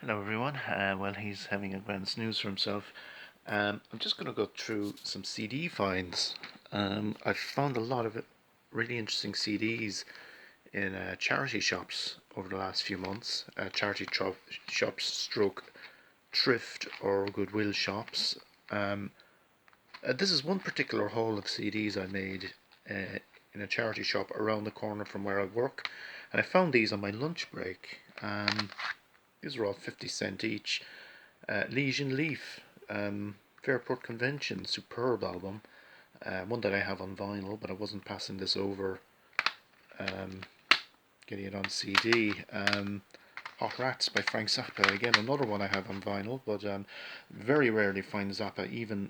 Hello everyone. Well, he's having a grand snooze for himself. I'm just going to go through some CD finds. I've found a lot of really interesting CDs in charity shops over the last few months. Shops, stroke thrift or goodwill shops. Um, this is one particular haul of CDs I made in a charity shop around the corner from where I work, and I found these on my lunch break. These are all 50 cent each. Legion Leaf, Fairport Convention, superb album. One that I have on vinyl, but I wasn't passing this over, um, getting it on CD. Hot Rats by Frank Zappa, again another one I have on vinyl, but very rarely find Zappa even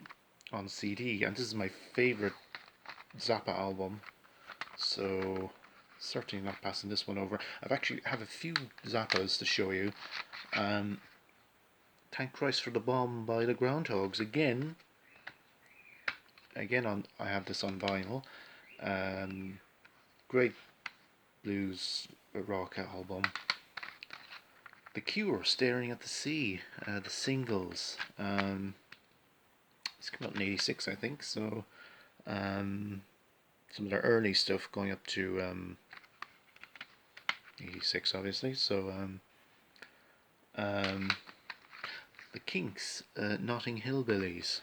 on CD, and this is my favourite Zappa album, so certainly not passing this one over. I've actually have a few Zappas to show you. Um, Thank Christ for the Bomb by the Groundhogs, again on I have this on vinyl. Um, Great blues rock album. The Cure, Staring at the Sea, the singles. It's come out in '86, I think. So some of their early stuff going up to '86, obviously. So um, the Kinks, Notting Hillbillies.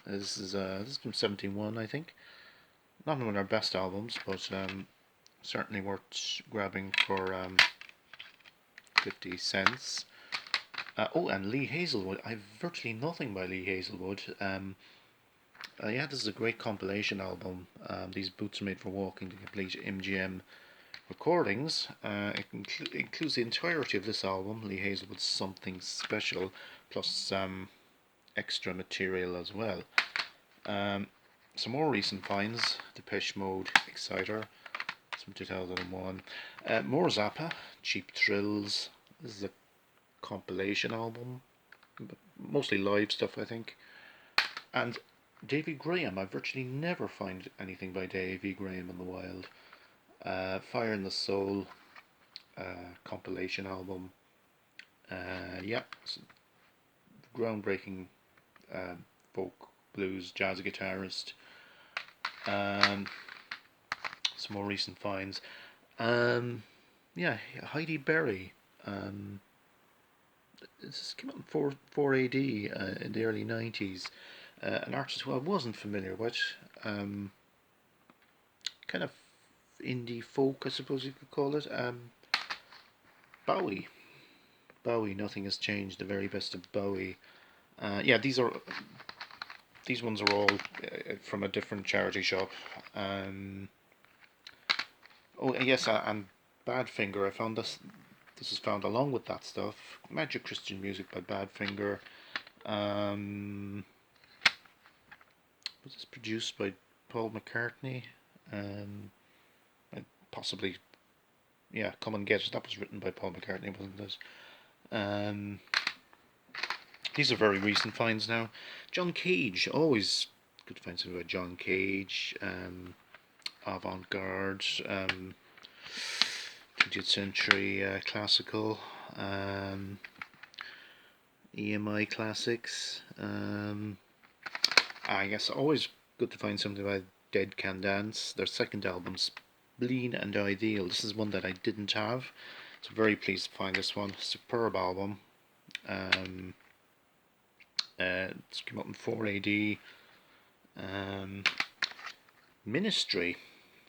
This is from '71, I think. Not one of their best albums, but certainly worth grabbing for 50 cents. Oh, and Lee Hazelwood. I've virtually nothing by Lee Hazelwood. Yeah, this is a great compilation album. These Boots Are Made for Walking, the complete MGM recordings. It includes the entirety of this album, Lee Hazelwood's Something Special, plus some extra material as well. Some more recent finds: Depeche Mode, Exciter, it's from 2001. More Zappa, Cheap Thrills. This is a compilation album, mostly live stuff, I think. And Davey Graham, I virtually never find anything by Davey Graham in the wild. Fire in the Soul, compilation album. Yeah, groundbreaking uh, folk, blues, jazz guitarist. Um, some more recent finds. Um, yeah, Heidi Berry. This came out in 4 AD in the early 90s. An artist who I wasn't familiar with. Um, Kind of indie folk, I suppose you could call it. Bowie. Bowie, Nothing Has Changed, the very best of Bowie. Yeah, these ones are all from a different charity shop. Oh yes, and Badfinger. I found this. This is found along with that stuff. Magic Christian Music by Badfinger. Um, was this produced by Paul McCartney? Um, Possibly, yeah. Come and Get It. That was written by Paul McCartney, wasn't it? Um, these are very recent finds now. John Cage, always good to find something about John Cage. Avant garde, 20th century classical, EMI classics. I guess always good to find something about Dead Can Dance. Their second album, Spleen and Ideal. This is one that I didn't have, so very pleased to find this one. Superb album. It's come out in 4 AD. Ministry,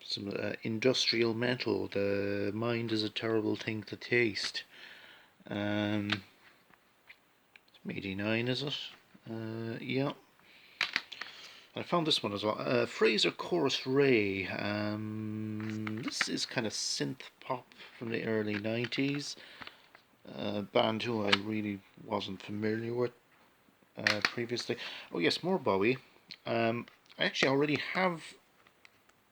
some industrial metal. The mind is a terrible thing to taste. It's '89, is it? Yeah. I found this one as well. Fraser Chorus Ray. This is kind of synth pop from the early 90s. Band who I really wasn't familiar with previously. Oh yes, more Bowie. I actually already have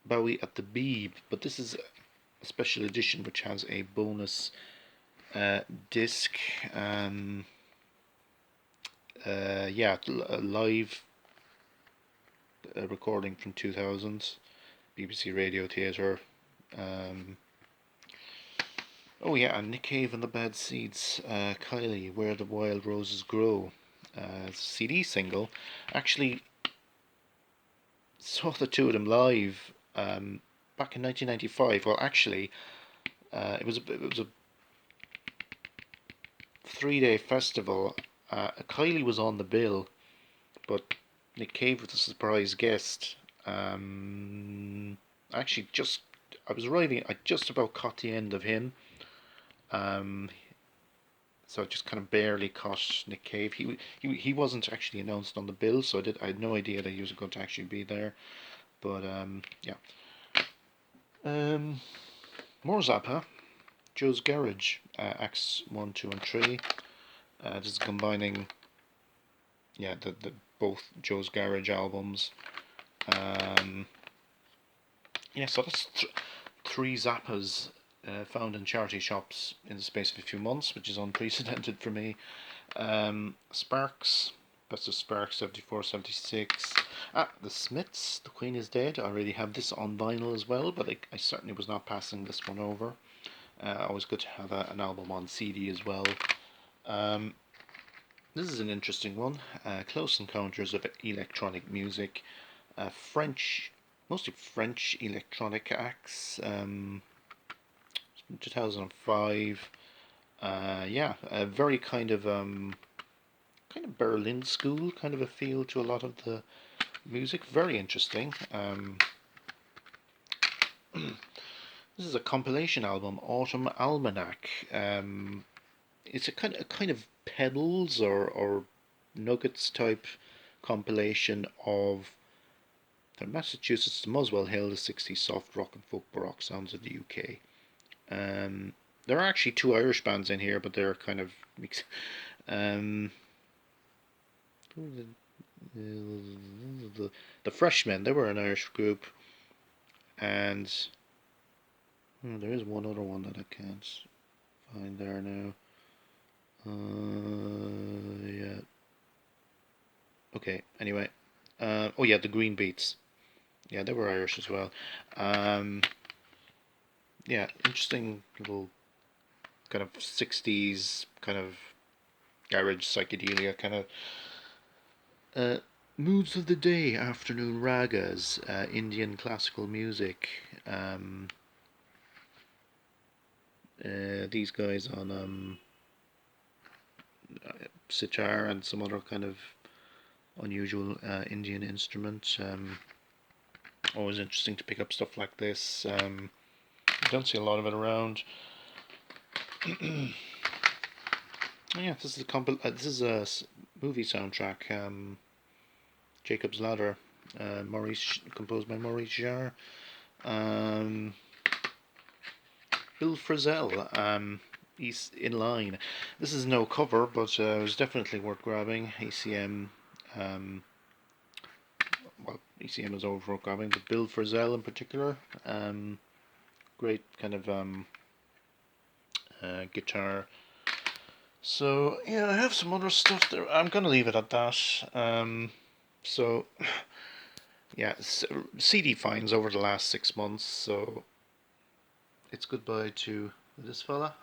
Bowie at the Beeb, but this is a special edition which has a bonus disc. Yeah, a live recording from 2000, BBC Radio Theatre. Oh yeah, and Nick Cave and the Bad Seeds, Kylie, Where the Wild Roses Grow, CD single. Actually, saw the two of them live back in 1995. Well, actually, it was a 3 day festival. Kylie was on the bill, but Nick Cave was a surprise guest. Actually, just I was arriving. I just about caught the end of him. Um, so I just kind of barely caught Nick Cave. He wasn't actually announced on the bill, so I had no idea that he was going to actually be there. But yeah. Um, More Zappa. Joe's Garage, acts 1, 2, and 3. This is combining, yeah, the both Joe's Garage albums. Um, yeah, so that's three Zappas found in charity shops in the space of a few months, which is unprecedented for me. Sparks, Best of Sparks 74, 76. The Smiths, The Queen is Dead. I already have this on vinyl as well, but I certainly was not passing this one over. Always good to have an album on CD as well. Um, this is an interesting one. Close Encounters of Electronic Music. French, mostly French electronic acts. 2005. Yeah, a very kind of Berlin school kind of a feel to a lot of the music. Very interesting. This is a compilation album, Autumn Almanac. It's a kind of pedals or nuggets type compilation of the Massachusetts, the Muswell Hill, the 60s soft rock and folk baroque sounds of the UK. There are actually two Irish bands in here, but they're kind of mixed. Um, the Freshmen, they were an Irish group, and there is one other one that I can't find there now. Yeah. Okay. Anyway. Oh yeah, the Green Beats. Yeah, they were Irish as well. Um, yeah, interesting little kind of 60s kind of garage psychedelia kind of uh, moods of the day, afternoon ragas, Indian classical music. Um, these guys on sitar and some other kind of unusual Indian instruments. Always interesting to pick up stuff like this. You don't see a lot of it around. Yeah, this is a movie soundtrack. Jacob's Ladder, Maurice composed by Maurice Jarre. Um, Bill Frisell, he's in line. This is no cover, but it was definitely worth grabbing. ECM, um, well, ECM is over worth grabbing, but Bill Frisell in particular, great kind of guitar. So yeah, I have some other stuff there. I'm gonna leave it at that. So yeah, CD finds over the last 6 months. So it's goodbye to this fella.